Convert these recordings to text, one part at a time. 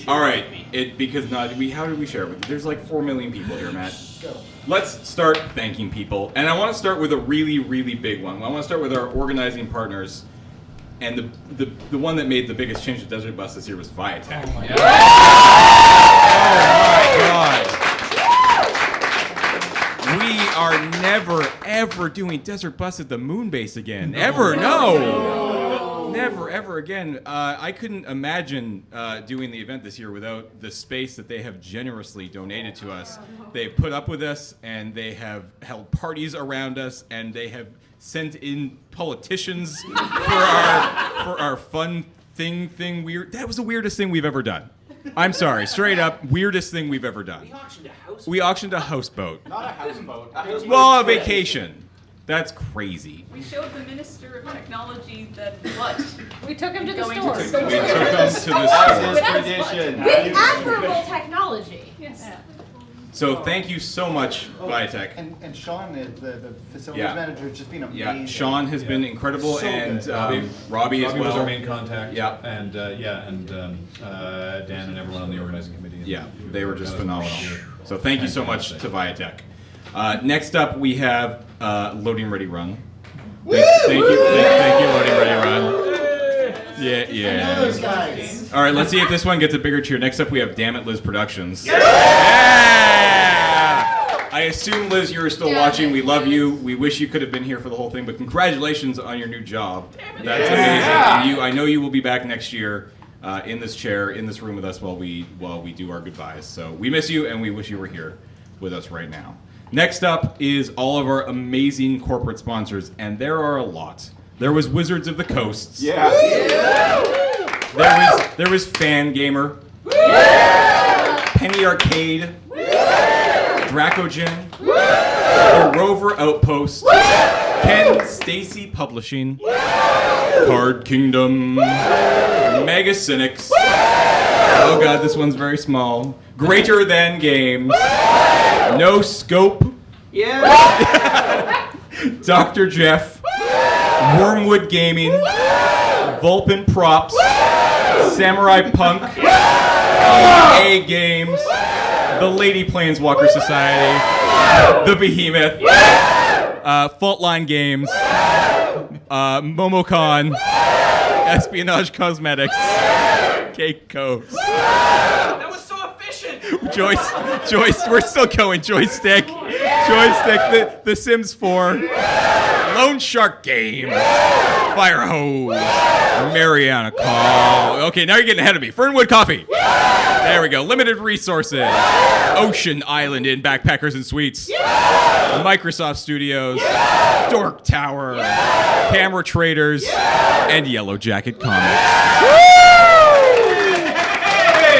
All right, how did we share it with you? There's like 4 million people here, Matt. Let's start thanking people, and I want to start with a really, really big one. I want to start with our organizing partners, and the one that made the biggest change to Desert Bus this year was Viatech. Oh my God! We are never ever doing Desert Bus at the moon base again. Ever? No. Never, ever again. I couldn't imagine doing the event this year without the space that they have generously donated to us. They've put up with us, and they have held parties around us, and they have sent in politicians for our fun thing. Weird. That was the weirdest thing we've ever done. I'm sorry, straight up, weirdest thing we've ever done. We auctioned a houseboat. Not a houseboat. Well, a vacation. That's crazy. We showed the Minister of Technology that what? We took him to the store. We took him to the store. Tradition. With admirable technology. Yes. Yeah. So thank you so much, Viatech. And Sean, the facilities manager, has just been amazing. Yeah, Sean has been incredible, So and good. Robbie as well. was our main contact. Yeah. And Dan and everyone on the organizing committee. Yeah, they were just phenomenal. So thank you so much to Viatech. Next up, we have Loading Ready Run. Thank you, Loading Ready Run. Yeah. All right, let's see if this one gets a bigger cheer. Next up, we have Damn It Liz Productions. Yeah! I assume, Liz, you're still watching. We love you. We wish you could have been here for the whole thing, but congratulations on your new job. That's amazing. And I know you will be back next year in this chair, in this room with us while we do our goodbyes. So we miss you, and we wish you were here with us right now. Next up is all of our amazing corporate sponsors, and there are a lot. There was Wizards of the Coasts. Yeah. There was Fan Gamer. Penny Arcade. Dracogen. The Rover Outpost. Ken Stacy Publishing. Card Kingdom. Mega Cynics. Oh god, this one's very small. Greater Than Games. No Scope. Yeah. Dr. Jeff. Wormwood Gaming. Vulpin Props. Samurai Punk. EA Games. The Lady Planeswalker Society. The Behemoth. Faultline Games. Momocon. Espionage Cosmetics. Cake Coves. That was so efficient! Joyce, we're still going. Joystick, The Sims 4, Lone Shark Games, Fire Hose, Mariana Call. Okay, now you're getting ahead of me. Fernwood Coffee. There we go. Limited Resources, Ocean Island in Backpackers and Suites, Microsoft Studios, Dork Tower, Camera Traders, and Yellow Jacket Comics.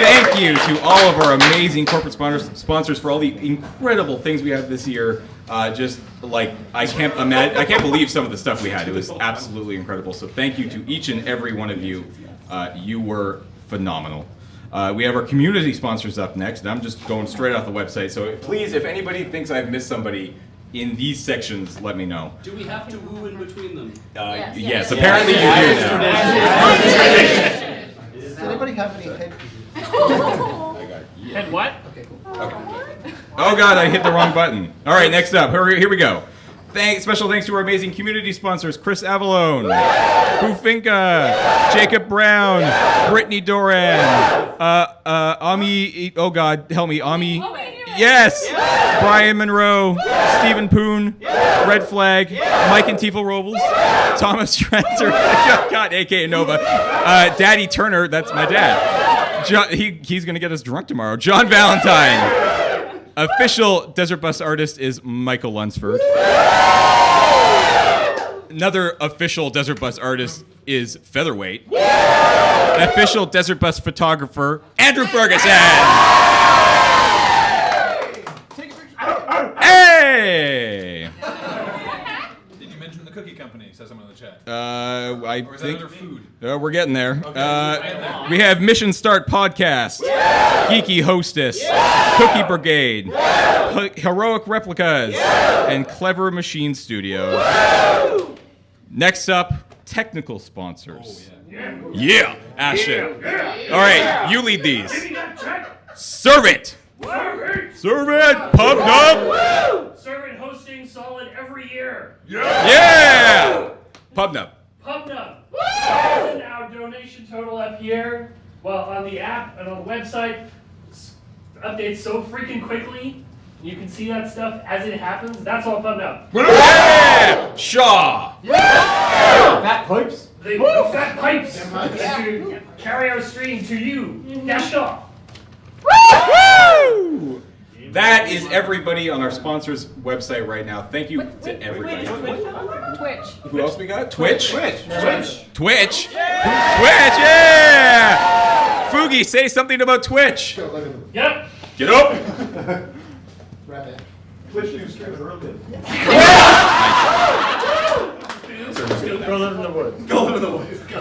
Thank you to all of our amazing corporate sponsors for all the incredible things we had this year. Just like I can't believe some of the stuff we had. It was absolutely incredible. So thank you to each and every one of you. You were phenomenal. We have our community sponsors up next, and I'm just going straight off the website. So please, if anybody thinks I've missed somebody in these sections, let me know. Do we have to woo in between them? Yes, apparently you do now. Does anybody have any head? And what? Okay, cool. Okay. Oh god, I hit the wrong button. All right, next up, here we go. Special thanks to our amazing community sponsors: Chris Avalone, Bufinka, Jacob Brown, Brittany Doran, Ami. Oh god, help me, Ami. Yes, Brian Monroe, Stephen Poon, Red Flag, Mike and Tiefel Robles, Thomas Trenzer, God, aka Nova, Daddy Turner. That's my dad. He's gonna get us drunk tomorrow. John Valentine. Official Desert Bus artist is Michael Lunsford. Another official Desert Bus artist is Featherweight. Official Desert Bus photographer, Andrew Ferguson. Hey! Did you mention the cookie company? Says someone in the chat. I Or is think that under food? we're getting there. Okay. We have Mission Start Podcast, Geeky Hostess, Cookie Brigade, Heroic Replicas, and Clever Machine Studios. Next up, technical sponsors. Oh, Yeah, Ashton. All right, you lead these. Servant. Servant. PubNub. Servant hosting solid every year. Yeah. PubNub. PubNub. And our donation total up here, well, on the app and on the website, updates so freaking quickly. You can see that stuff as it happens. That's all PubNub. Yeah. Shaw. Fat pipes? The fat pipes to carry our stream to you. Dash off. Woo! That is everybody on our sponsors website right now. Thank you to everybody. Twitch. Who else we got? Twitch. Twitch. Twitch. Yeah. Fugi, say something about Twitch. Yep. Get up. Twitch news stream real good. Go live in the woods.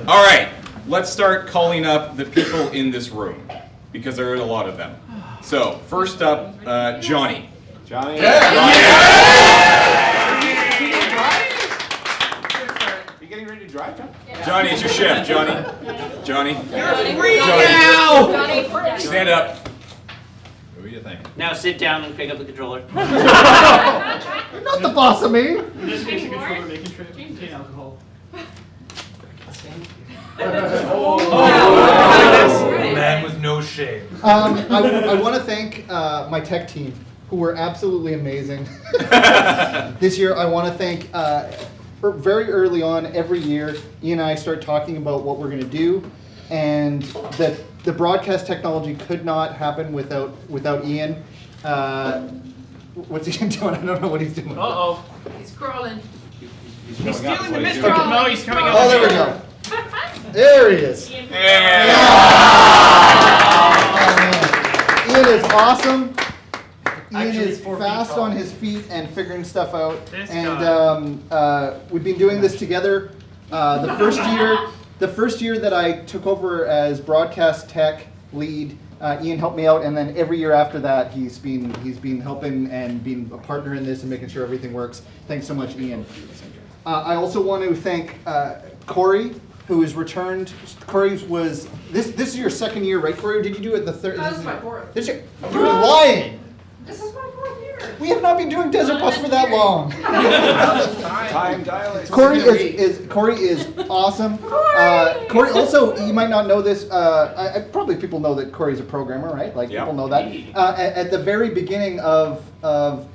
All right, let's start calling up the people in this room because there are a lot of them. So first up, Johnny. Johnny. You getting ready to drive, John? Johnny, it's your shift, Johnny. Johnny. Johnny. Johnny. Stand up. What do you think? Now sit down and pick up the controller. Not the boss of me. This makes a controller making trip. Contain alcohol. Man with no shame. I want to thank my tech team, who were absolutely amazing. This year, I want to thank, very early on, every year, Ian and I start talking about what we're going to do, and that the broadcast technology could not happen without Ian. What's Ian doing? I don't know what he's doing. Uh-oh. He's crawling. He's stealing the mystery. No, he's coming up. Oh, there we go. There he is. Yeah. Ian is awesome. Ian Actually, is 4 feet fast tall. on his feet and figuring stuff out. This And we've been doing this together. The first year that I took over as broadcast tech lead, Ian helped me out, and then every year after that, he's been helping and being a partner in this and making sure everything works. Thanks so much, Ian. I also want to thank Corey, who has returned. Corey was this is your second year, right, Corey? Or did you do it the third? This is my fourth. You're lying. This is my fourth year. We have not been doing Desert Bus for that long. Time dilates. Corey is awesome. Corey also, you might not know this. Probably people know that Corey's a programmer, right? Like Yep. people know that. At the very beginning of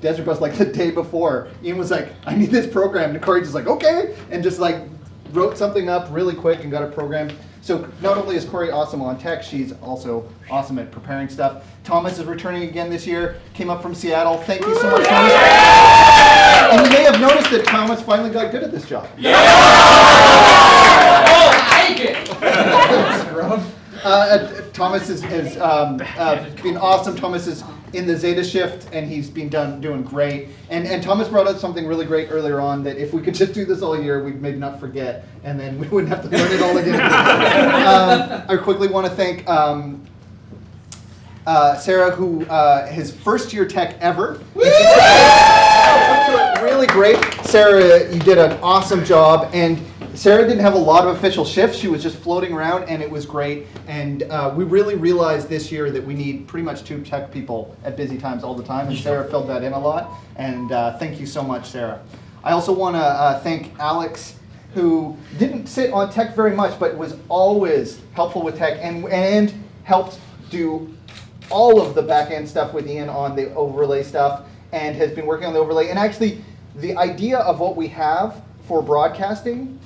Desert Bus, like the day before, Ian was like, "I need this program," and Corey just like, "Okay," and just like wrote something up really quick and got it programmed. So not only is Corey awesome on tech, she's also awesome at preparing stuff. Thomas is returning again this year, came up from Seattle. Thank you so much, Thomas. And you may have noticed that Thomas finally got good at this job. Thomas has been awesome. Thomas is in the Zeta shift, and he's been doing great. And Thomas brought up something really great earlier on, that if we could just do this all year, we'd maybe not forget, and then we wouldn't have to learn it all again. I quickly want to thank Sarah, who his first year tech ever. Really great. Sarah, you did an awesome job, and Sarah didn't have a lot of official shifts. She was just floating around, and it was great. And we really realized this year that we need pretty much 2 tech people at busy times all the time, and Sarah filled that in a lot. And thank you so much, Sarah. I also want to thank Alex, who didn't sit on tech very much, but was always helpful with tech and helped do all of the back-end stuff with Ian on the overlay stuff, and has been working on the overlay. And actually, the idea of what we have for broadcasting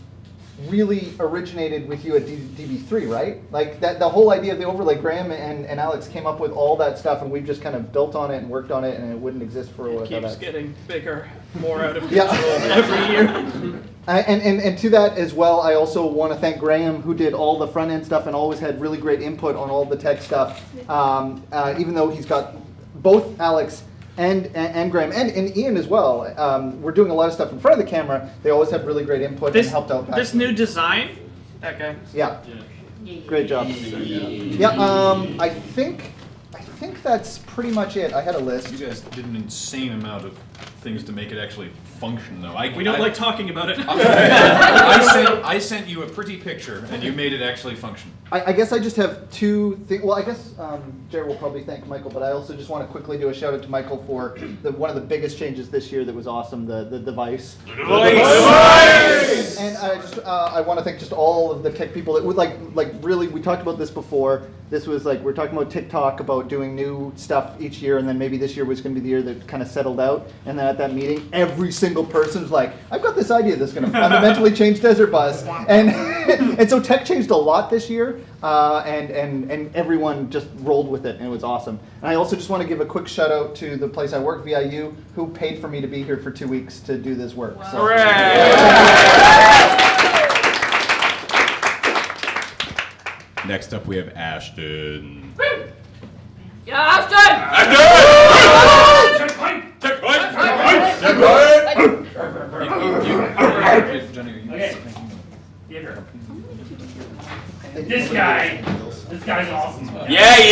really originated with you at DB3, right? Like that, the whole idea of the overlay, Graham and Alex came up with all that stuff, and we've just kind of built on it and worked on it, and it wouldn't exist for It without keeps that. getting bigger, more out of Yeah. control every year. And to that as well, I also want to thank Graham, who did all the front end stuff and always had really great input on all the tech stuff. Even though he's got both Alex and Graham and Ian as well. We're doing a lot of stuff in front of the camera. They always had really great input and helped out. This new design, that guy. Yeah. Great job. Yeah. I think that's pretty much it. I had a list. You guys did an insane amount of things to make it actually function, though. We don't like talking about it. I sent you a pretty picture, and you made it actually function. I guess I just have two things. Well, I guess Jared will probably thank Michael, but I also just want to quickly do a shout out to Michael for one of the biggest changes this year that was awesome, the device. And I want to thank just all of the tech people that would like really, we talked about this before. This was like, we're talking about TikTok, about doing new stuff each year, and then maybe this year was going to be the year that kind of settled out. And then at that meeting, every single person's like, I've got this idea that's going to fundamentally change Desert Bus. And and so tech changed a lot this year, and everyone just rolled with it, and it was awesome. And I also just want to give a quick shout out to the place I work, VIU, who paid for me to be here for 2 weeks to do this work. Wow. So. Next up, we have Ashton. Yeah, Ashton! Checkpoint! Okay. Give her. This guy's awesome. Yeah, he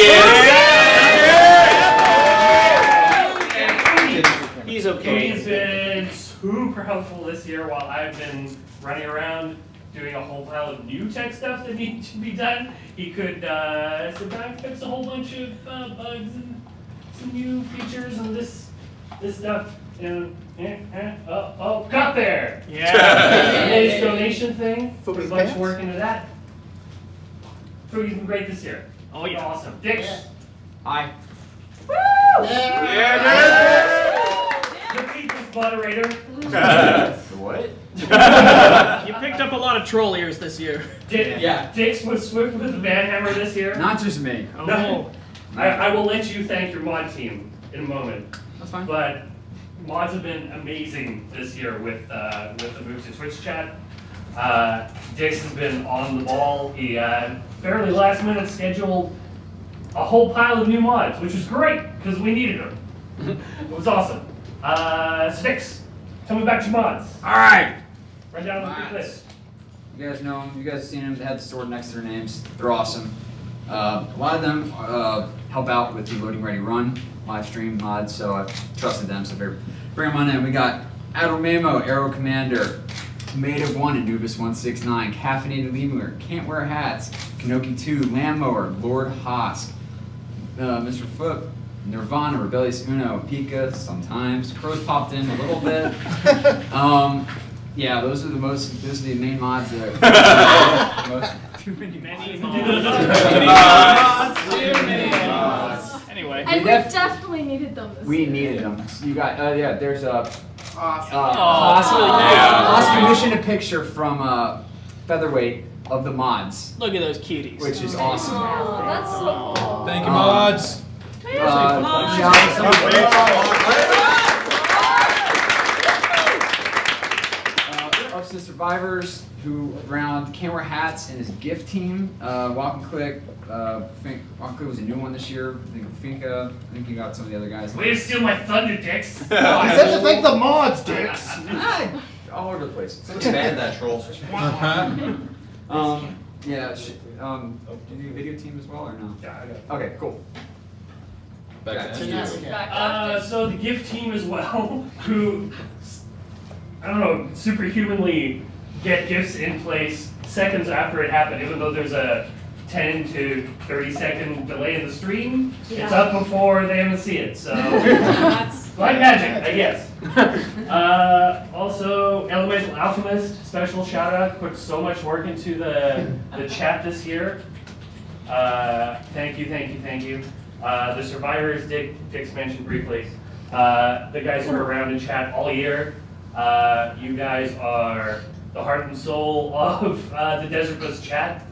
is. He's okay. He's been super helpful this year while I've been running around doing a whole pile of new tech stuff that needs to be done. He could sit down, fix a whole bunch of bugs and some new features and this stuff. And got there. Yeah. His donation thing. Put a Foodie's bunch pants? of work into that. Foodie's been great this year. Oh, yeah. Awesome. Dix. Hi. The people's moderator. What? You picked up a lot of troll ears this year. Dix was swift with the Manhammer this year. Not just me. Oh. No. I will let you thank your mod team in a moment. That's fine. But mods have been amazing this year with the move to Twitch chat. Dix has been on the ball. He fairly last minute scheduled a whole pile of new mods, which was great because we needed them. It was awesome. Sticks, tell me about your mods. All right. Run down the quick list. You guys know them. You guys have seen them. They have the sword next to their names. They're awesome. A lot of them help out with the loading ready run live stream mods, so I trusted them. So bring them on in. We got Adormamo, Arrow Commander, Made of One, Anubis 169, Caffeinated Lemur, Can't Wear Hats, Kanoki 2, Land Mower, Lord Hosk, Mr. Foot, Nirvana, Rebellious Uno, Pika, sometimes. Crows popped in a little bit. Yeah, those are the main mods that too many mods. Anyway. And we definitely needed them this We year. needed them. You got, yeah, there's a Aw. commissioned a picture from Featherweight of the mods, Look at those cuties. which is awesome. Oh, that's so cool. Thank you, mods. Ups to Survivors who around Can't Wear Hats and his GIF team. Walk and Click. Walk and Click was a new one this year. I think Finka. I think you got some of the other guys. Way to steal my thunder, Dix. He said to thank the mods, Dix. All over the place. Expand that troll. Yeah. Do you do a video team as well or no? Yeah, I got it. Okay, cool. Back to you. Back after. So the GIF team as well, who, I don't know, superhumanly get GIFs in place seconds after it happened, even though there's a 10 to 30 second delay in the stream. It's Yeah. up before they even see it, so. That's Like magic, I guess. Also, Elemental Alchemist, special shout out, put so much work into the chat this year. Thank you. The survivors, Dix mentioned briefly. The guys who are around in chat all year. You guys are the heart and soul of the Desert Bus chat.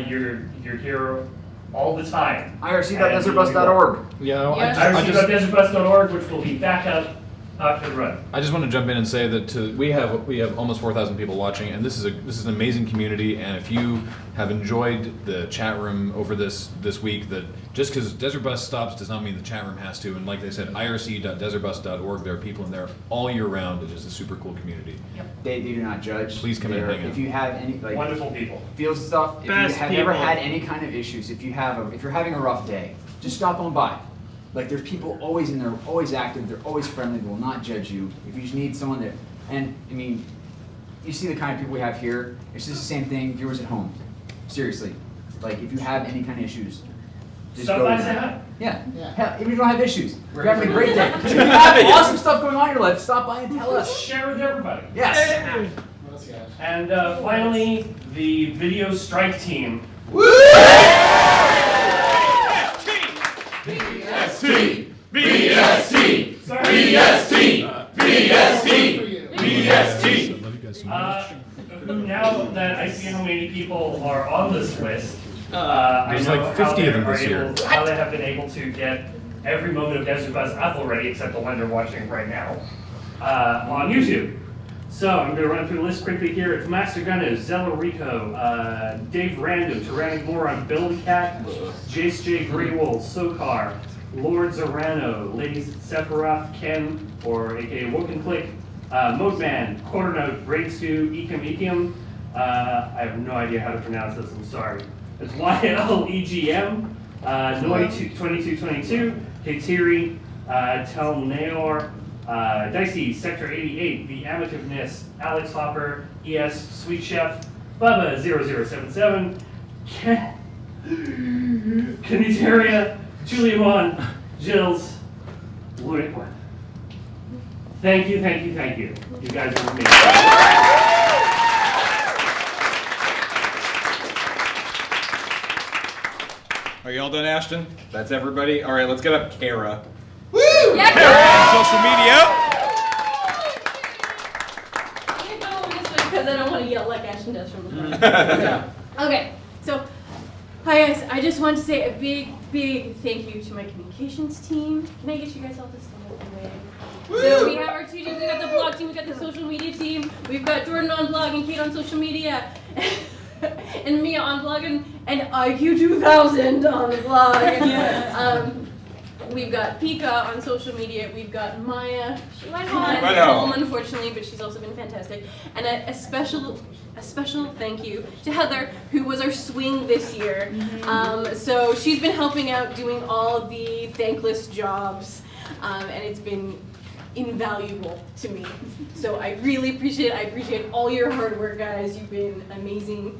You're here all the time. IRC.desertbus.org. Yeah, Yes. IRC.desertbus.org, which will be back up after the run. I just want to jump in and say that we have almost 4,000 people watching, and this is an amazing community. And if you have enjoyed the chat room over this week, that just because Desert Bus stops does not mean the chat room has to. And like they said, irc.desertbus.org. There are people in there all year round. It is a super cool community. They do not judge. Please come in and hang out. If you have any Wonderful people. feels and stuff, if Best you have never people. had any kind of issues, if you're having a rough day, just stop on by. Like there's people always in there, always active, they're always friendly, they will not judge you. If you just need someone that, and I mean, you see the kind of people we have here, it's just the same thing, viewers at home. Seriously. Like if you have any kind of issues, just Stop go by to and say them. hi. Yeah. Hell, even if you don't have issues, you're having a great day. If you have awesome stuff going on in your life, stop by and tell us. Share with everybody. Yes. And finally, the video strike team. VST! VST! Now that I see how many people are on this list, I There's know like 50 of them this year. how they have been able to get every moment of Desert Buzz up already, except the one they're watching right now, on YouTube. So I'm going to run through the list quickly here. It's Master Gunner, Zella Rico, Dave Random, Tyrannic Moron, Billy Cat, Jace J. Greywold, Sokar, Lord Zorano, Lady Sephiroth, Ken, or aka Woken Click, Modeman, Quarter Note, Braid Stew, Ekim. I have no idea how to pronounce this, I'm sorry. It's YLEGM, Noi2222, Katiri, Telnaor, Dicey, Sector 88, The Amativeness, Alex Hopper, ES, Sweet Chef, Bubba 0077, Canitaria, Julia Mon, Jills, Ludic One. Thank you. You guys are amazing. Are you all done, Ashton? That's everybody? All right, let's get up Kara. Yeah, Kara on social media. I'm going this way because I don't want to yell like Ashton does from the front. Okay, so hi guys. I just want to say a big thank you to my communications team. Can I get you guys all to stand up and wave? So we have our two teams. We got the blog team. We got the social media team. We've got Jordan on blog and Kate on social media. And Mia on blog and IQ2000 on the blog. We've got Pika on social media. We've got Maya. She went home unfortunately, but she's also been fantastic. And a special thank you to Heather, who was our swing this year. So she's been helping out doing all the thankless jobs, and it's been invaluable to me. So I really appreciate it. I appreciate all your hard work, guys. You've been amazing.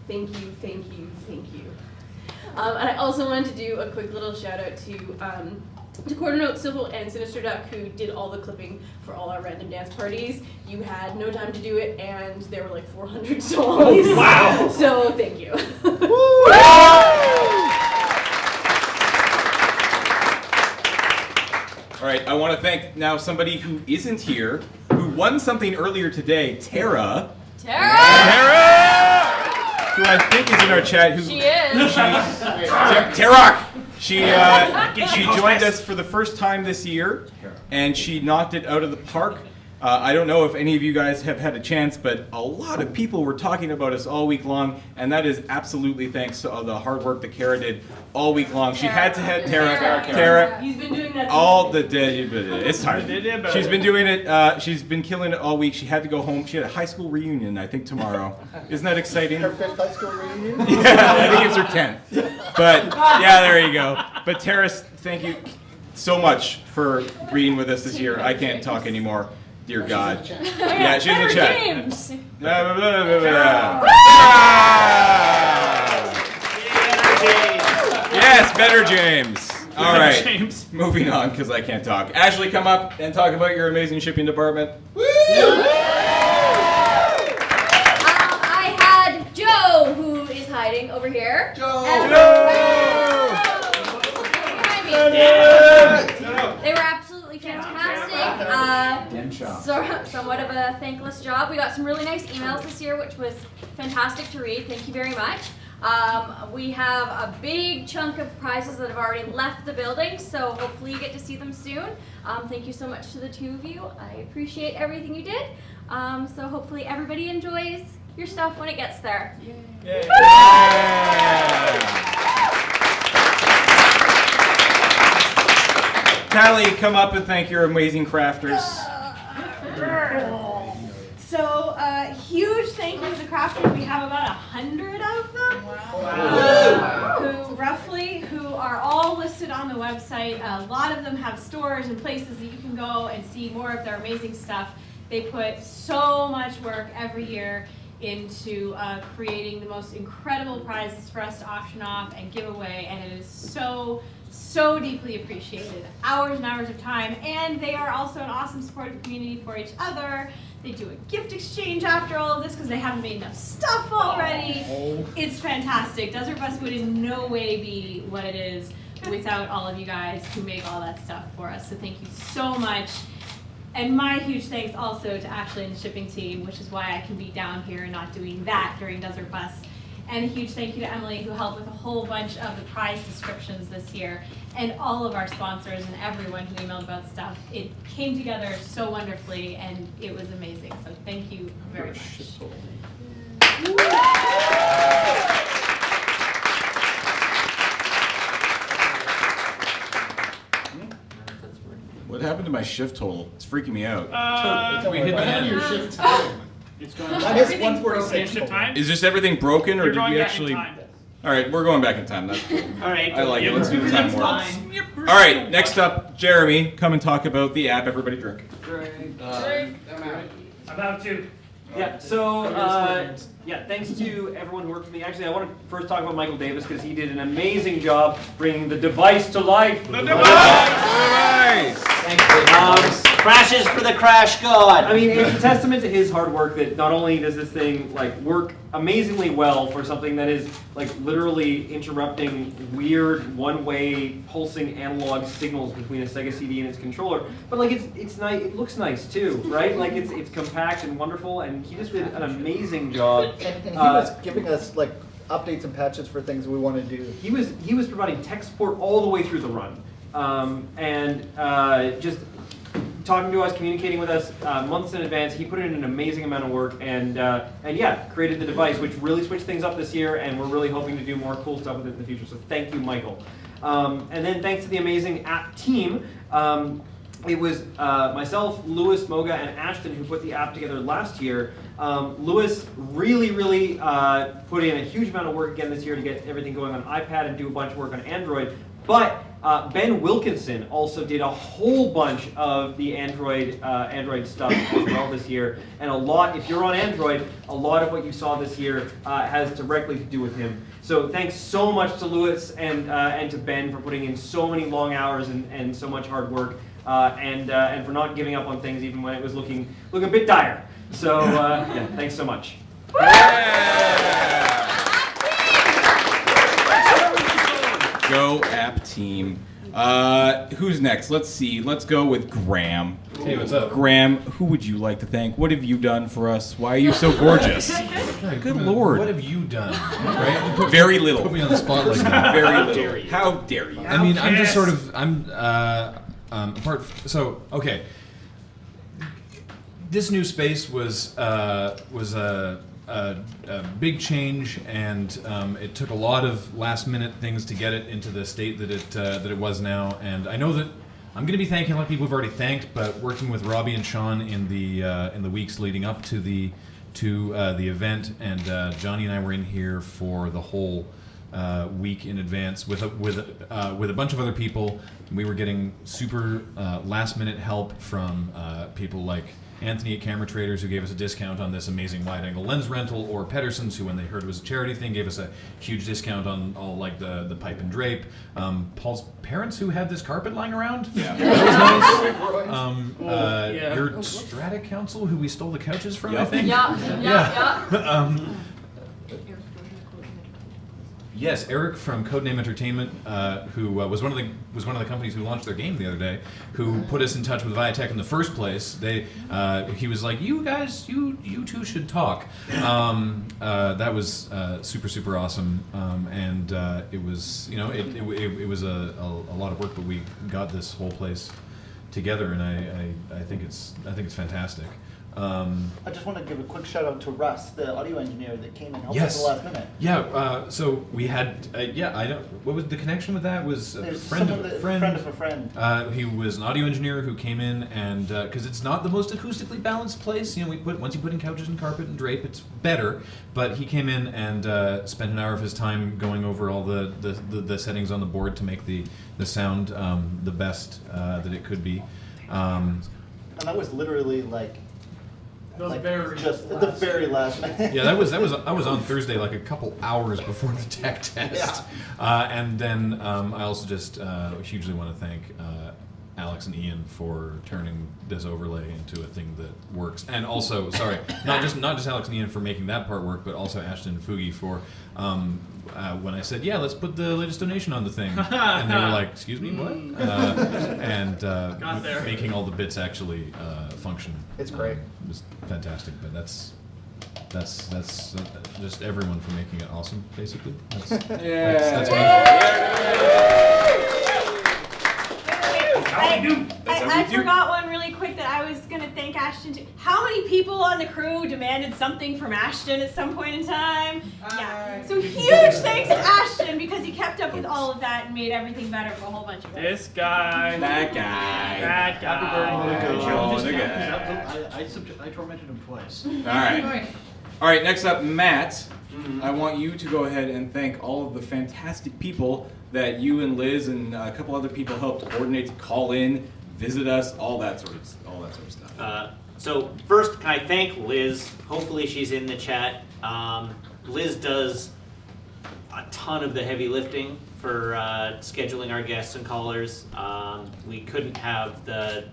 Thank you. And I also wanted to do a quick little shout out to Quarter Note, Civil, and Sinister Duck, who did all the clipping for all our random dance parties. You had no time to do it, and there were like 400 songs. Oh, wow! So thank you. All right, I want to thank now somebody who isn't here, who won something earlier today, Tara. Who I think is in our chat. Who She is. Tarok. She joined us for the first time this year, and she knocked it out of the park. I don't know if any of you guys have had a chance, but a lot of people were talking about us all week long, and that is absolutely thanks to the hard work that Kara did all week long. She had to head Tara. He's been doing that All the day, it's time. She's been doing it. She's been killing it all week. She had to go home. She had a high school reunion, I think, tomorrow. Isn't that exciting? Her 5th high school reunion? Yeah, I think it's her 10th. But yeah, there you go. But Tara, thank you so much for being with us this year. I can't talk anymore. Dear God. Yeah, she's in the chat. James. Yes, better James. All right, James. moving on because I can't talk. Ashley, come up and talk about your amazing shipping department. I had Joe, who is hiding over here. They were absolutely fantastic. Somewhat of a thankless job. We got some really nice emails this year, which was fantastic to read. Thank you very much. We have a big chunk of prizes that have already left the building, so hopefully you get to see them soon. Thank you so much to the two of you. I appreciate everything you did. So hopefully everybody enjoys your stuff when it gets there. Yeah. Callie, come up and thank your amazing crafters. So, huge thank you to the crafters. We have about 100 of them. Who are all listed on the website. A lot of them have stores and places that you can go and see more of their amazing stuff. They put so much work every year into creating the most incredible prizes for us to auction off and give away, and it is so deeply appreciated. Hours and hours of time, and they are also an awesome supportive community for each other. They do a gift exchange after all of this because they haven't made enough stuff already. It's fantastic. Desert Bus would in no way be what it is without all of you guys who make all that stuff for us. So thank you so much. And my huge thanks also to Ashley and the shipping team, which is why I can be down here and not doing that during Desert Bus. And a huge thank you to Emily, who helped with a whole bunch of the prize descriptions this year, and all of our sponsors and everyone who emailed about stuff. It came together so wonderfully, and it was amazing. So thank you very much. What happened to my shift total? It's freaking me out. We hit the end. Your shift time. It's going That is 146. shift time. Is this everything broken, or You're did going we back actually? in time. All right, we're going back in time. That's cool. All right. I like it. Yeah, Let's do the time that's warp. fine. All right, next up, Jeremy, come and talk about the app. Everybody drink. About to. Yeah, so, thanks to everyone who worked with me. Actually, I want to first talk about Michael Davis because he did an amazing job bringing the device to life. The device! Crashes for the crash god. I mean, it's a testament to his hard work that not only does this thing work amazingly well for something that is literally interrupting weird one-way pulsing analog signals between a Sega CD and its controller, but it's nice. It looks nice too, right? It's compact and wonderful, and he just did an amazing job. And he was giving us updates and patches for things we want to do. He was providing tech support all the way through the run, and just talking to us, communicating with us months in advance. He put in an amazing amount of work, and created the device, which really switched things up this year, and we're really hoping to do more cool stuff with it in the future. So thank you, Michael. And then thanks to the amazing app team. It was myself, Lewis, Moga, and Ashton who put the app together last year. Lewis really put in a huge amount of work again this year to get everything going on iPad and do a bunch of work on Android. But Ben Wilkinson also did a whole bunch of the Android stuff as well this year. And if you're on Android, a lot of what you saw this year has directly to do with him. So thanks so much to Lewis and to Ben for putting in so many long hours and so much hard work. And for not giving up on things even when it was looking a bit dire. So thanks so much. Go app team. Who's next? Let's see. Let's go with Graham. Hey, what's up? Graham, who would you like to thank? What have you done for us? Why are you so gorgeous? Good Lord. What have you done? Right? Very little. Put me on the spot like that. Very little. How dare you? I mean, I'm just sort of okay. This new space was a big change, and it took a lot of last-minute things to get it into the state that it was now. And I know that I'm going to be thanking a lot of people who've already thanked, but working with Robbie and Sean in the weeks leading up to the event, and Johnny and I were in here for the whole week in advance with a bunch of other people. We were getting super last-minute help from people like Anthony at Camera Traders, who gave us a discount on this amazing wide-angle lens rental, or Pedersen's, who, when they heard it was a charity thing, gave us a huge discount on all the pipe and drape. Paul's parents, who had this carpet lying around. Yeah, that was nice. Your Strata Council, who we stole the couches from, I think. Yeah. Yes, Eric from Codename Entertainment, who was one of the companies who launched their game the other day, who put us in touch with Viatech in the first place. He was like, "You guys, you two should talk." That was super awesome, and it was it was a lot of work, but we got this whole place together, and I think it's fantastic. I just want to give a quick shout out to Russ, the audio engineer that came and helped Yes. us at the last minute. Yeah, so we had, I don't, what was the connection with that? Was a There's friend of someone a that- friend. friend of a friend. He was an audio engineer who came in and, because it's not the most acoustically balanced place, you know, once you put in couches and carpet and drape, it's better, but he came in and spent an hour of his time going over all the settings on the board to make the sound the best that it could be. And that was literally like just at the last very last minute. Yeah, I was on Thursday, like a couple hours before the tech test, and then I also just hugely want to thank Alex and Ian for turning this overlay into a thing that works, and also not just Alex and Ian for making that part work, but also Ashton and Fugi for when I said, yeah, let's put the latest donation on the thing, and they were like, excuse me, what? And making all the bits actually function. It's great. It was fantastic, but that's just everyone for making it awesome, basically. That's I forgot one really quick that I was going to thank Ashton to. How many people on the crew demanded something from Ashton at some point in time? Yeah. So huge thanks to Ashton because he kept up with all of that and made everything better for a whole bunch of us. This guy. That guy. That guy. I tormented him twice. All right, next up, Matt. I want you to go ahead and thank all of the fantastic people that you and Liz and a couple other people helped coordinate to call in, visit us, all that sort of stuff. So first, can I thank Liz? Hopefully she's in the chat. Liz does a ton of the heavy lifting for scheduling our guests and callers. We couldn't have the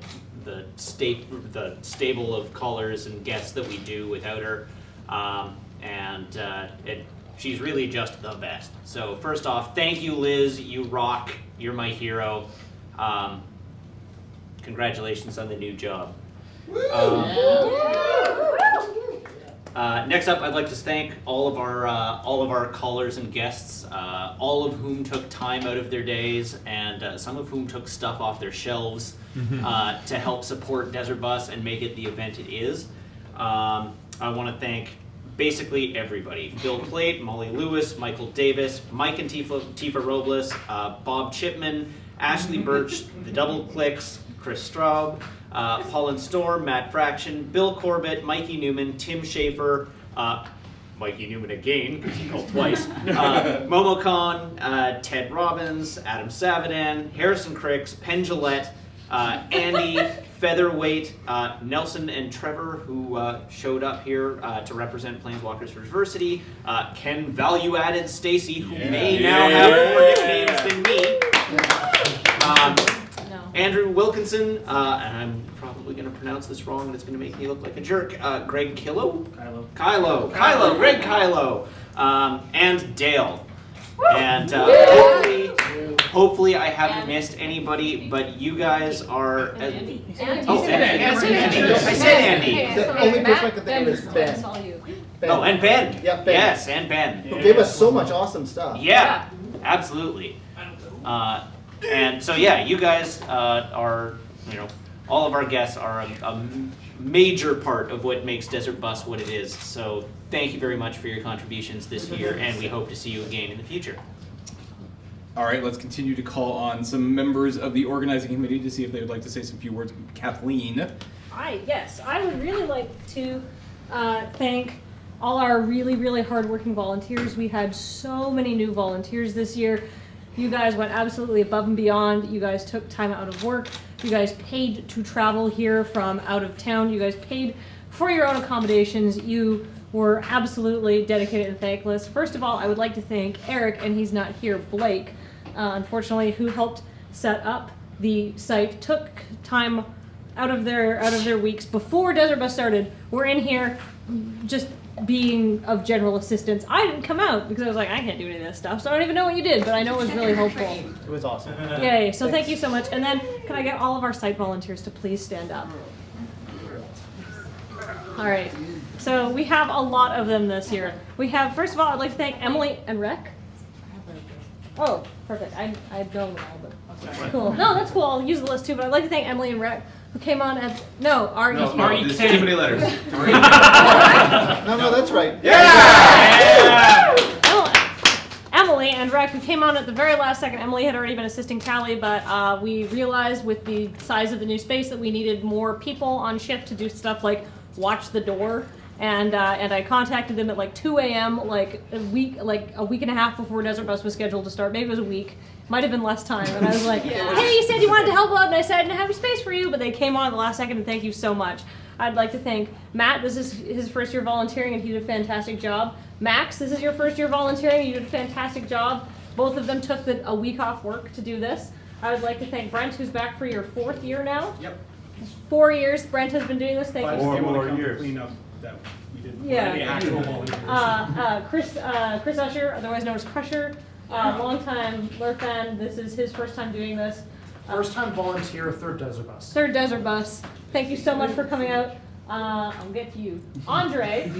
stable of callers and guests that we do without her. She's really just the best. So first off, thank you, Liz. You rock. You're my hero. Congratulations on the new job. Next up, I'd like to thank all of our callers and guests, all of whom took time out of their days, and some of whom took stuff off their shelves to help support Desert Bus and make it the event it is. I want to thank basically everybody: Phil Plate, Molly Lewis, Michael Davis, Mike and Tifa Robles, Bob Chipman, Ashley Birch, the Double Clicks, Chris Straub, Paulin Storr, Matt Fraction, Bill Corbett, Mikey Newman, Tim Schaefer, Mikey Newman again, because he called twice, Momo Khan, Ted Robbins, Adam Savadan, Harrison Cricks, Penn Gillette, Andy, Featherweight, Nelson and Trevor, who showed up here to represent Planeswalkers for Diversity, Ken Value Added Stacy, who may now have more nicknames than me, Andrew Wilkinson, and I'm probably going to pronounce this wrong and it's going to make me look like a jerk, Greg Kylo, Greg Kylo, and Dale. And hopefully I haven't missed anybody, but you guys are... Andy. Oh, Andy. I said Andy. The only person I could think of is Ben. Oh, and Ben. Yeah, Ben. Yes, and Ben. Who gave us so much awesome stuff. Yeah, absolutely. And so yeah, you guys are, all of our guests are a major part of what makes Desert Bus what it is. So thank you very much for your contributions this year, and we hope to see you again in the future. All right, let's continue to call on some members of the organizing committee to see if they would like to say some few words. Kathleen. Yes, I would really like to thank all our really, really hardworking volunteers. We had so many new volunteers this year. You guys went absolutely above and beyond. You guys took time out of work. You guys paid to travel here from out of town. You guys paid for your own accommodations. You were absolutely dedicated and thankless. First of all, I would like to thank Eric, and he's not here, Blake, unfortunately, who helped set up the site, took time out of their weeks before Desert Bus started. We're in here just being of general assistance. I didn't come out because I was like, I can't do any of this stuff, so I don't even know what you did, but I know it was really helpful. It was awesome. Yay, so thank you so much. And then, can I get all of our site volunteers to please stand up? All right, so we have a lot of them this year. We have, first of all, I'd like to thank Emily and Rec. Oh, perfect. I know them all, but cool. No, that's cool. I'll use the list too, but I'd like to thank Emily and Rec, who came on at R-E-K. No, there's too many letters. No, that's right. Emily and Rec, who came on at the very last second. Emily had already been assisting Tally, but we realized with the size of the new space that we needed more people on shift to do stuff like watch the door. And I contacted them at like 2 a.m. like a week and a half before Desert Bus was scheduled to start. Maybe it was a week. Might have been less time. And I was like, hey, you said you wanted to help out, and I said I didn't have any space for you, but they came on at the last second, and thank you so much. I'd like to thank Matt. This is his first year volunteering, and he did a fantastic job. Max, this is your first year volunteering, and you did a fantastic job. Both of them took a week off work to do this. I would like to thank Brent, who's back for your 4th year now. Yep. 4 years Brent has been doing this. Thank you. 4 more years. Clean up that we didn't. Any actual volunteers. Chris Usher, otherwise known as Crusher, longtime Lurk fan. This is his first time doing this. First time volunteer, 3rd Desert Bus. 3rd Desert Bus. Thank you so much for coming out. I'll get to you. Andre.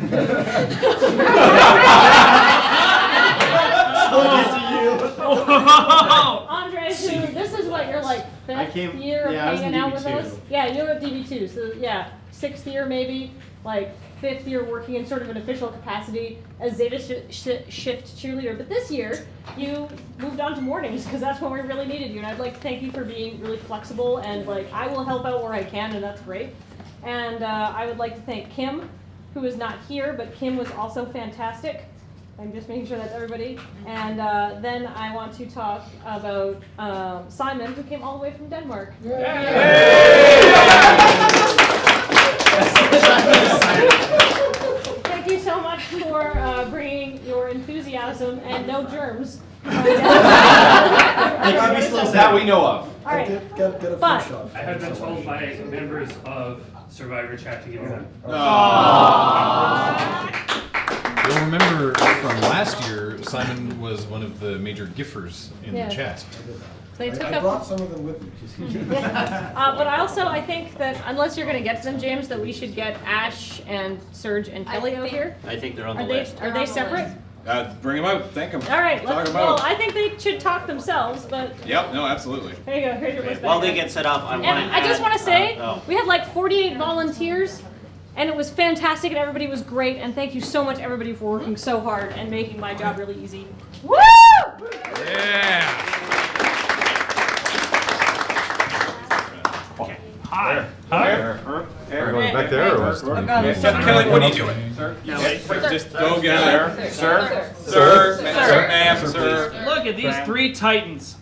Andre, this is what you're like 5th year of hanging out with us. Yeah, you're at DB2, so yeah, 6th year maybe, like 5th year working in sort of an official capacity as Zeta Shift cheerleader. But this year, you moved on to mornings because that's when we really needed you. And I'd like to thank you for being really flexible and like I will help out where I can, and that's great. And I would like to thank Kim, who is not here, but Kim was also fantastic. I'm just making sure that's everybody. And then I want to talk about Simon, who came all the way from Denmark. Thank you so much for bringing your enthusiasm and no germs. That we know of. All right. Get a But- flu shot. I have been told by members of Survivor Chat to give you that. You'll remember from last year, Simon was one of the major giffers in Yeah. the chat. They took I brought some of them with me. But I think that unless you're going to get to them, James, that we should get Ash and Serge and Kelly out here. I think they're on the Are list. they separate? Bring them out. Thank them. All right. Talk Well, about. I think they should talk themselves, but Yep. No. Absolutely. here you go. Here's your list. While back they there. get set up, I want And to I just want to say, oh. we had like 48 volunteers, and it was fantastic, and everybody was great, and thank you so much, everybody, for working so hard and making my job really easy. Woo! Yeah. Hi. Everyone back there? Or Kelly, what are you doing? Sir? Just go get her. Sir, ma'am, sir. Look at these 3 titans.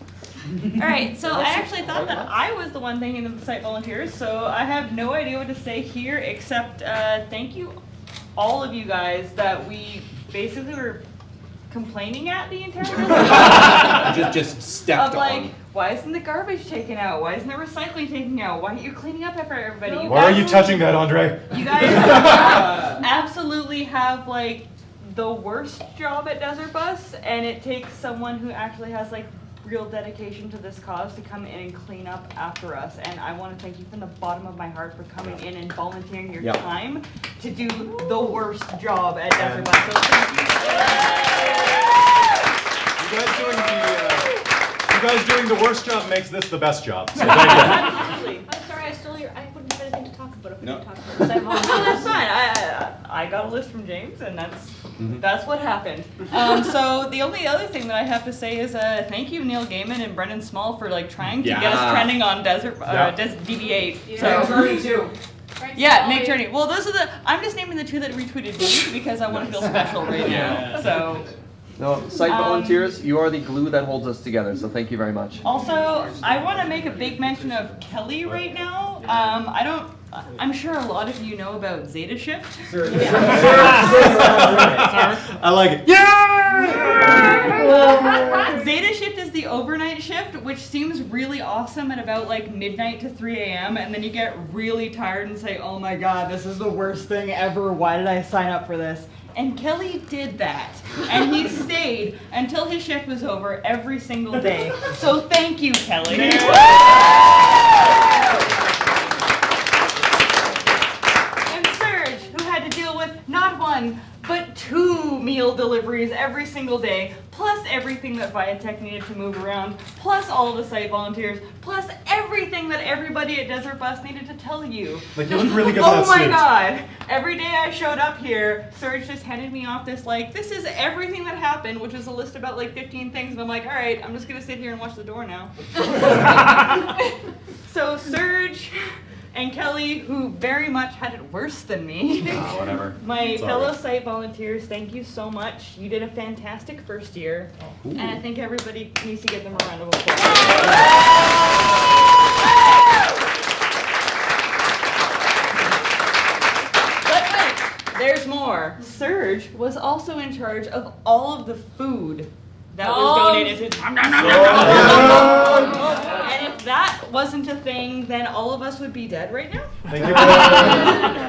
All right, so I actually thought that I was the one thanking the site volunteers, so I have no idea what to say here except thank you, all of you guys, that we basically were complaining at the entire time. just stepped of like, why isn't the garbage taken out? Why isn't the recycling taken out? Why aren't you cleaning up after everybody? You Why are you guys- touching that, Andre? You guys absolutely have like the worst job at Desert Bus, and it takes someone who actually has like real dedication to this cause to come in and clean up after us. And I want to thank you from the bottom of my heart for coming in and volunteering your time to do the worst job at Desert Bus. So thank you. You guys doing the worst job makes this the best job. So I'm sorry, I stole your. I wouldn't have anything to talk about if we didn't talk about this. No, that's fine. I got a list from James, and that's what happened. So the only other thing that I have to say is thank you, Neil Gaiman and Brendan Small, for like trying to get us trending on DB8. So Journey too. yeah, make Journey. Well, those are the. I'm just naming the 2 that retweeted me because I want to feel special right now. So. No, site volunteers, you are the glue that holds us together, so thank you very much. Also, I want to make a big mention of Kelly right now. I'm sure a lot of you know about Zeta Shift. I like it. Yeah! Zeta Shift is the overnight shift, which seems really awesome at about like midnight to 3 a.m. and then you get really tired and say, oh my god, this is the worst thing ever. Why did I sign up for this? And Kelly did that. And he stayed until his shift was over every single day. So thank you, Kelly. And Serge, who had to deal with not 1, but 2 meal deliveries every single day, plus everything that Viatech needed to move around, plus all of the site volunteers, plus everything that everybody at Desert Bus needed to tell you. Like, you look really good in Oh that my suit. god. Every day I showed up here, Serge just handed me off this, like, this is everything that happened, which was a list about like 15 things, and I'm like, alright, I'm just gonna sit here and watch the door now. So Serge and Kelly, who very much had it worse than me. Whatever. My It's all fellow right. site volunteers, thank you so much. You did a fantastic first year. And I think everybody needs to give them a round of applause. But wait, there's more. Serge was also in charge of all of the food that was donated to. And if that wasn't a thing, then all of us would be dead right now.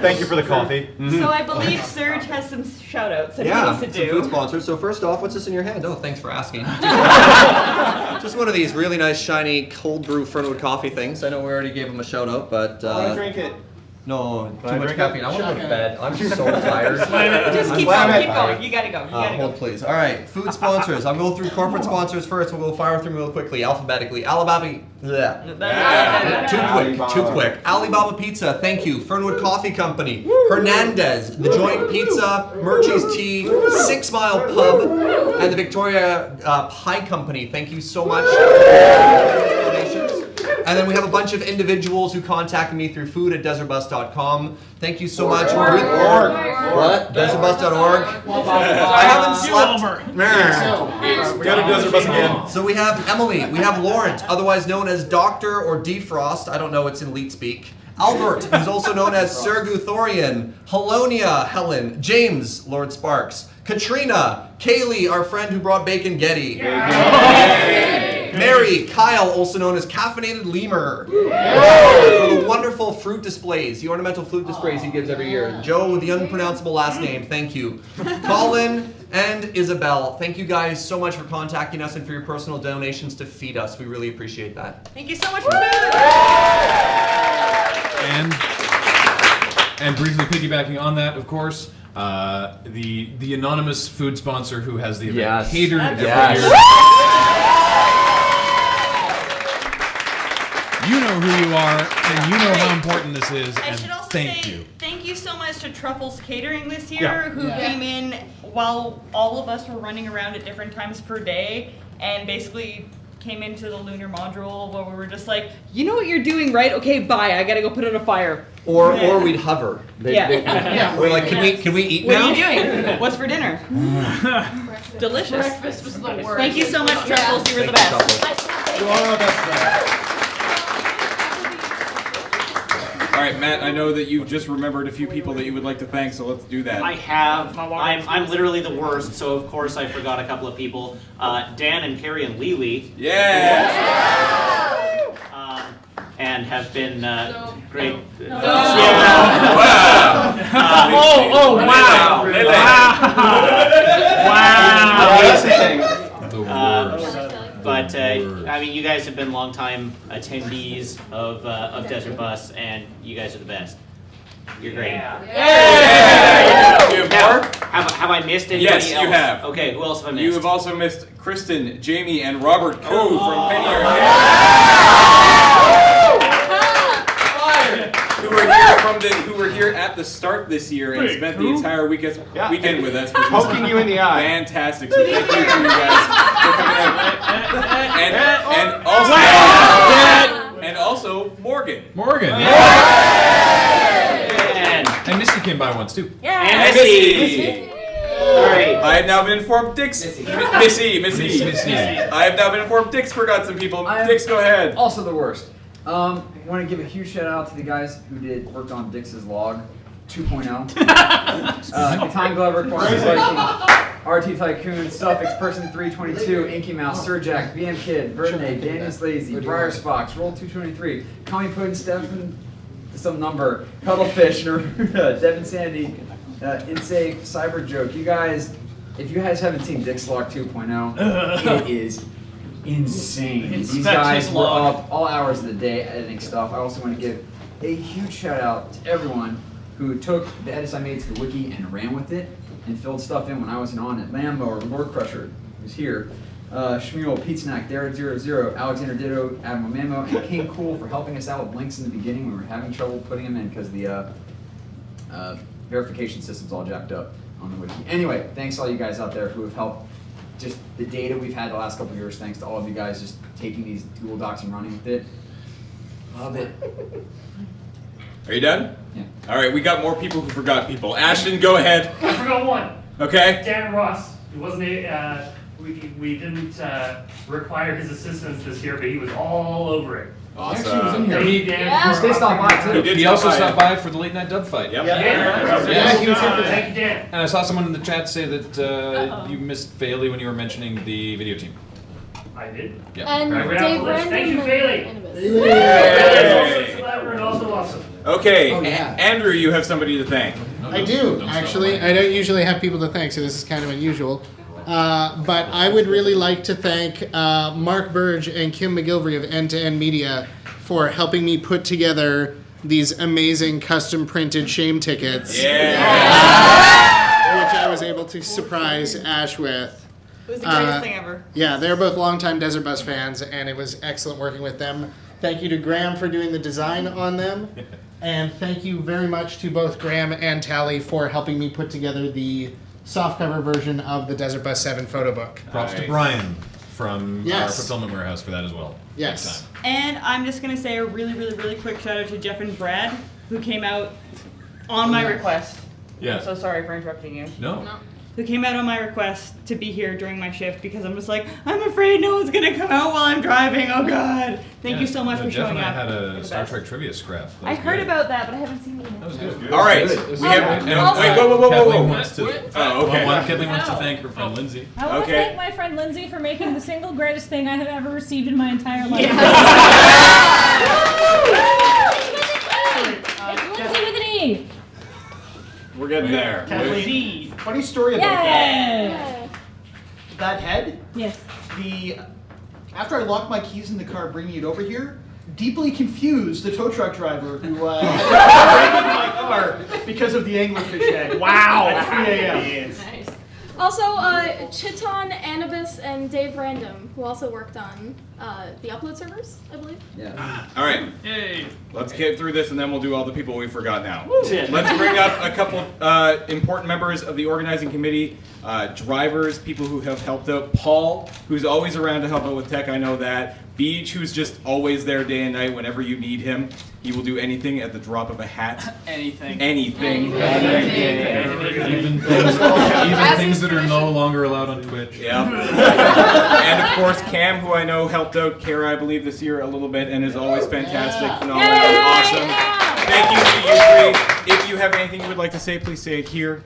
Thank you for the coffee. So I believe Serge has some shout outs that he Yeah, needs to some do. food sponsors. So first off, what's this in your hand? Oh, thanks for asking. Just one of these really nice, shiny, cold brew Fernwood coffee things. I know we already gave them a shout out, but I want to drink it. no, Can I too much drink it? caffeine. I want to go to bed. I'm just so tired. Just I'm keep glad going, I'm keep tired. going. You gotta go. You gotta go. Hold please. All right, food sponsors. I'll go through corporate sponsors first. We'll go fire through them real quickly, alphabetically. Too quick. Alibaba Pizza, thank you. Fernwood Coffee Company, Hernandez, The Joint Pizza, Murchie's Tea, 6 Mile Pub, and the Victoria Pie Company. Thank you so much for those donations. And then we have a bunch of individuals who contacted me through food@desertbus.com. Thank you so much. What? Desertbus.org. I haven't slept. We got a Desert Bus again. So we have Emily, we have Laurent, otherwise known as Doctor or Defrost, I don't know, it's in Leet speak. Albert, who's also known as Sergu Thorian, Helonia, Helen, James, Lord Sparks, Katrina, Kaylee, our friend who brought Bacon Getty. Mary, Kyle, also known as Caffeinated Lemur. For the wonderful fruit displays, the ornamental fruit displays he gives every year. Joe, with the unpronounceable last name, thank you. Colin and Isabel, thank you guys so much for contacting us and for your personal donations to feed us. We really appreciate that. Thank you so much for food. And briefly piggybacking on that, of course, the anonymous food sponsor who has the event catered every year. You know who you are, and you know how important this is, I and should also thank say you. thank you so much to Truffles Catering this year, Yeah. who came in while all of us were running around at different times per day, and basically came into the lunar module where we were just like, you know what you're doing, right? Okay, bye. I gotta go put out a fire. Or we'd hover. We're like, can we eat What now? are you doing? What's for dinner? Delicious. Breakfast was the worst. Thank you so much, Truffles. You were the best. All right, Matt, I know that you've just remembered a few people that you would like to thank, so let's do that. I have. I'm literally the worst, so of course I forgot a couple of people. Dan and Carrie and Lily. Yeah! And have been great. Wow! But I mean, you guys have been longtime attendees of Desert Bus, and you guys are the best. You're great. You have more? Have I missed anybody Yes, else? you have. Okay, who else have I missed? You have also missed Kristen, Jamie, and Robert Koo from Penny who were here at the start this year and spent the entire weekend with us. Poking you in the eye. Fantastic. So thank you to you guys for coming out. And also Morgan. And Misty came by once too. And Missy. Alright. I have now been informed Missy. I have now been informed Dix forgot some people. Dix, go ahead. Also the worst. I want to give a huge shout out to the guys who worked on Dix's log 2.0. Catan Glover, Quantum Viking, RT Tycoon, Suffix, Person 322, Inky Mouse, Sir Jack, BM Kid, Verne, Daniels Lazy, Briars Fox, Roll 223, Tommy Puddin, Stefan, some number, Cuddlefish, Naruda, Devin Sandy, Insafe, Cyber Joke. You guys, if you guys haven't seen Dixlog 2.0, it is insane. These guys were up all hours of the day editing stuff. I also want to give a huge shout out to everyone who took the edits I made to the wiki and ran with it and filled stuff in when I wasn't on it. Lambo or Lord Crusher, who's here. Shmuel, Pete Snack, Derek00, Alexander Ditto, Admiral Mamo, and King Cool for helping us out with links in the beginning. We were having trouble putting them in because the verification system's all jacked up on the wiki. Anyway, thanks to all you guys out there who have helped just the data we've had the last couple of years. Thanks to all of you guys just taking these Google Docs and running with it. Love it. Are you done? Yeah. All right, we got more people who forgot people. Ashton, go ahead. I forgot one. Okay. Dan Ross. He wasn't we didn't require his assistance this year, but he was all over it. Awesome. Actually, he was in here. Thank you, Dan. They stopped by too. He also stopped by for the late night dub fight. Yep. Yeah, he was here for that. Thank you, Dan. And I saw someone in the chat say that you missed Failey when you were mentioning the video team. I did. Yeah. And Right out Dave the list. Thank you, Random. Bailey. Also clever and also awesome. Okay, Oh, yeah. Andrew, you have somebody to thank. I do, actually. I don't usually have people to thank, so this is kind of unusual. But I would really like to thank Mark Burge and Kim McGilvery of End to End Media for helping me put together these amazing custom printed shame tickets. Yeah. Which I was able to surprise Ash with. It was the greatest thing ever. Yeah, they're both longtime Desert Bus fans, and it was excellent working with them. Thank you to Graham for doing the design on them. And thank you very much to both Graham and Tally for helping me put together the softcover version of the Desert Bus 7 photo book. Props to Brian from our Yes. fulfillment warehouse for that as well. Yes. And I'm just gonna say a really quick shout out to Jeff and Brad, who came out on my request. Yeah. I'm so sorry for interrupting you. No. Who came out on my request to be here during my shift because I'm just like, I'm afraid no one's gonna come out while I'm driving. Oh God! Thank you so much for Jeff showing and I up. had You're a the Star best. Trek trivia scrap. That I was heard good. about that, but I haven't seen it yet. That was good. All right. Good. We have. And Wait, also- whoa. Kathleen wants to. Oh, okay. Kathleen wants to thank her friend Lindsay. I want to Okay. thank my friend Lindsay for making the single greatest thing I have ever received in my entire life. It's Lindsay with an E. We're getting there. Kathleen, funny story about Yay! that head. Yes. After I locked my keys in the car bringing it over here, deeply confused the tow truck driver who had broken my car because of the anglerfish head. Wow. At 3 a.m. Nice. Also, Chiton, Anubis, and Dave Random, who also worked on the upload servers, I believe. Yeah. All right. Yay. Let's get through this, and then we'll do all the people we forgot now. Let's bring up a couple important members of the organizing committee, drivers, people who have helped out. Paul, who's always around to help out with tech, I know that. Beach, who's just always there day and night whenever you need him. He will do anything at the drop of a hat. Anything. Anything. Even things that are no longer allowed on Twitch. Yeah. And of course, Cam, who I know helped out Kara, I believe, this year a little bit, and is always fantastic, phenomenal, awesome. Thank you to you three. If you have anything you would like to say, please say it here.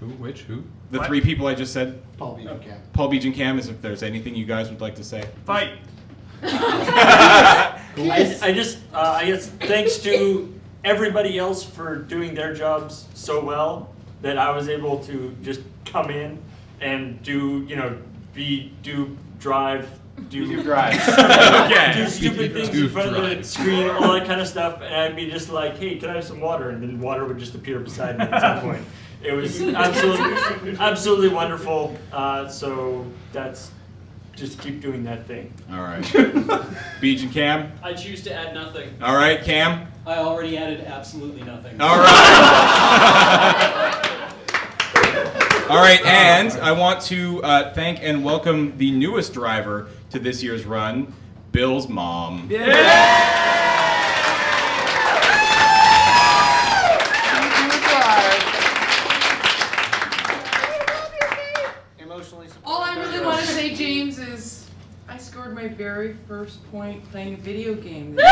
Who? Which? Who? The three people I just said. Paul Beach and Cam. Paul Beach and Cam, is if there's anything you guys would like to say. Fight. I guess thanks to everybody else for doing their jobs so well that I was able to just come in and do stupid things in front of the screen, all that kind of stuff, and I'd be just like, hey, can I have some water? And then water would just appear beside me at some point. It was absolutely wonderful. So that's just keep doing that thing. All right. Beach and Cam. I choose to add nothing. All right, Cam. I already added absolutely nothing. All right. All right, and I want to thank and welcome the newest driver to this year's run, Bill's mom. All I really want to say, James, is I scored my very first point playing a video game. I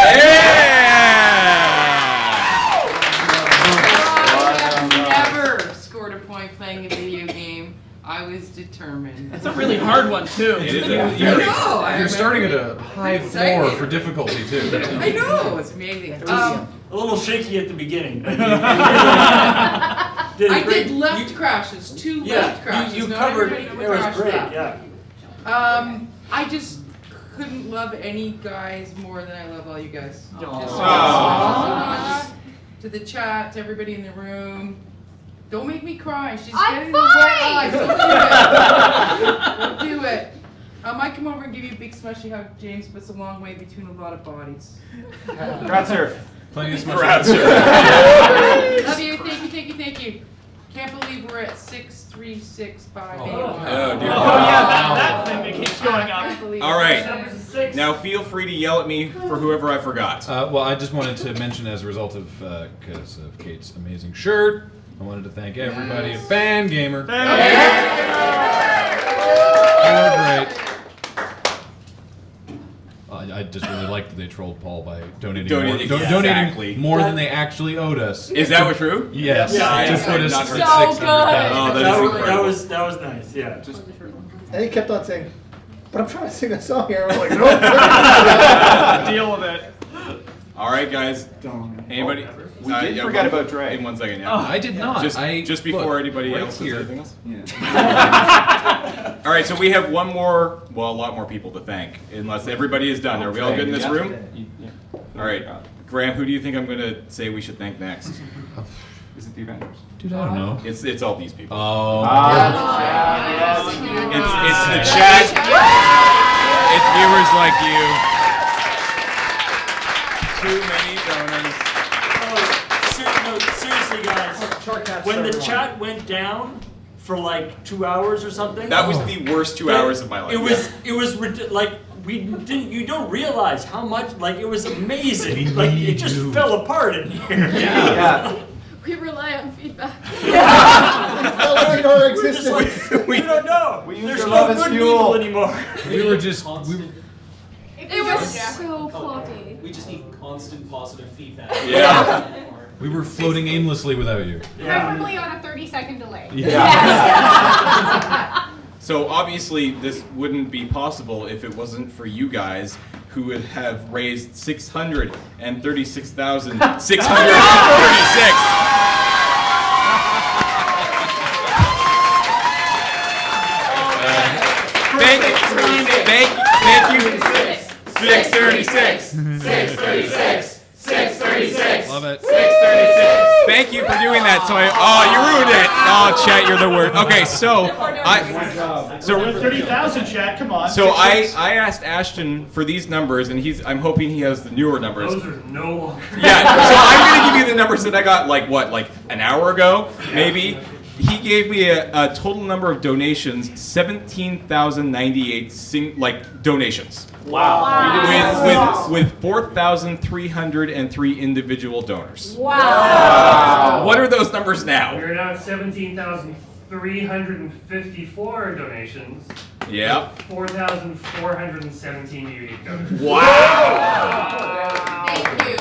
never scored a point playing a video game. I was determined. That's a really hard one, too. It is You're starting at a high floor for difficulty, too. I know, it's amazing. It was a little shaky at the beginning. But I did left crashes, two left crashes. You Not covered. everybody It was crashed great. left. Yeah. I just couldn't love any guys more than I love all you guys. Just Aww. to the chat, to everybody in the room. Don't make me cry. She's I'm getting the wet fine. eyes. Don't do it. Don't do it. I might come over and give you a big smushy hug, James, but it's a long way between a lot of bodies. Crowd surf. Plenty of smushy. Crowd surf. Love you. Thank you. Thank you. Thank you. Can't believe we're at 63658. Oh, dear. Oh yeah, that thing that keeps going Can't up. believe All it. right. Now feel free to yell at me for whoever I forgot. Well, I just wanted to mention, as a result of because of Kate's amazing shirt, I wanted to thank everybody at Fangamer. You're great. I just really liked that they trolled Paul by donating Exactly. more than they actually owed us. Is that what true? Yes. Yeah, Just put us not for so $600,000. Oh, that is incredible. That was nice. Yeah. And he kept on saying, but I'm trying to sing a song here. I'm like, no. Deal with it. All right, guys. Anybody? We did forget about Dre. In 1 second, yeah. Oh, I did not. Just before anybody right else here. says anything else? All right, so we have a lot more people to thank, unless everybody is done. Are we all good in this room? All right. Graham, who do you think I'm going to say we should thank next? Is it the Avengers? Dude, I don't know. It's all these people. Oh. It's the chat. It's viewers like you. Too many donors. Seriously, guys. When the chat went down for like 2 hours or something. That was the worst 2 hours of my life. It was like you don't realize how much, like, it was amazing. Like, it just fell apart in here. Yeah. We rely on feedback. Like our existence. We don't know. We use There's your no love as good fuel. people anymore. We were just. It was so plotty. We just need constant positive feedback. Yeah. We were floating aimlessly without you. Preferably on a 30-second delay. So obviously this wouldn't be possible if it wasn't for you guys who would have raised $636,636. Thank you. 636. 636. Love it. 636. Thank you for doing that. So you ruined it. Oh, chat, you're the worst. Okay, so we're 30,000, chat. Come on. So I asked Ashton for these numbers, and I'm hoping he has the newer numbers. Those are no longer. Yeah. So I'm gonna give you the numbers that I got like an hour ago, maybe. He gave me a total number of donations, 17,098 donations. Wow. With 4,303 individual donors. Wow. What are those numbers now? We're now at 17,354 donations. Yeah. 4,417 unique donors. Wow. Thank you.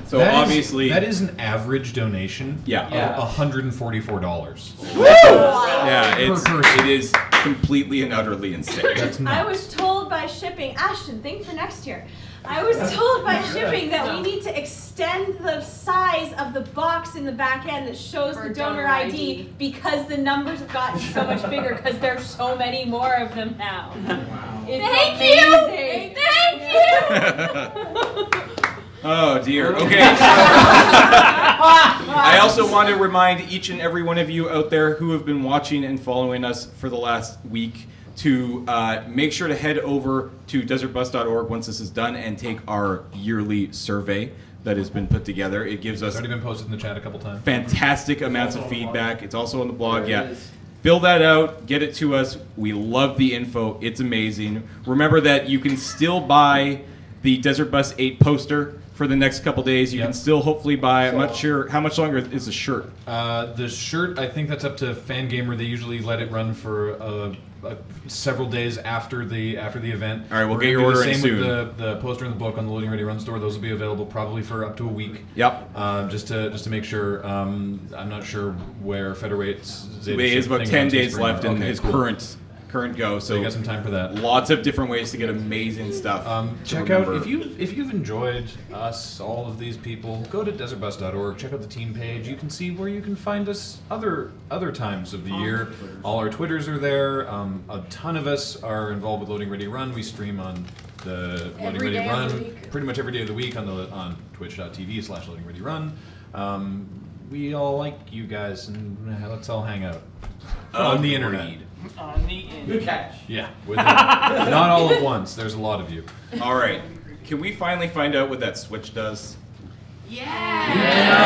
So obviously that is an average donation. Yeah. Of $144. Yeah, it is completely and utterly insane. That's I nuts. was told by shipping, Ashton, think for next year. I was told by shipping that we need to extend the size of the box in the back end that shows For the donor donor ID ID. because the numbers have gotten so much bigger because there's so many more of them now. It's Thank amazing. you. Thank you. Oh dear. Okay. I also want to remind each and every one of you out there who have been watching and following us for the last week to make sure to head over to desertbus.org once this is done and take our yearly survey that has been put together. It gives us It's already been posted in the chat a couple times. fantastic amounts of feedback. It's also on the blog. Yeah. Fill that out, get it to us. We love the info. It's amazing. Remember that you can still buy the Desert Bus 8 poster for the next couple days. You can still hopefully buy. I'm not sure how much longer is the shirt. The shirt, I think that's up to Fangamer. They usually let it run for several days after the event. All right, we'll We're get your gonna do order in the soon. same with the poster and the book on the Loading Ready Run store. Those will be available probably for up to a week. Yep. Just to make sure. I'm not sure where Federate's. He has about 10 days left in his cool. current go, so you got some time for that. Lots of different ways to get amazing stuff. Check out if you've enjoyed us, all of these people. Go to desertbus.org. Check out the team page. You can see where you can find us other times of the year. All our Twitters are there. A ton of us are involved with Loading Ready Run. We stream on the Loading Every Ready day of the Run week. pretty much every day of the week on twitch.tv/Loading Ready Run. we all like you guys, and let's all hang out on the internet. On the internet. Good catch. Yeah, not all at once. There's a lot of you. All right. Can we finally find out what that switch does? Yeah.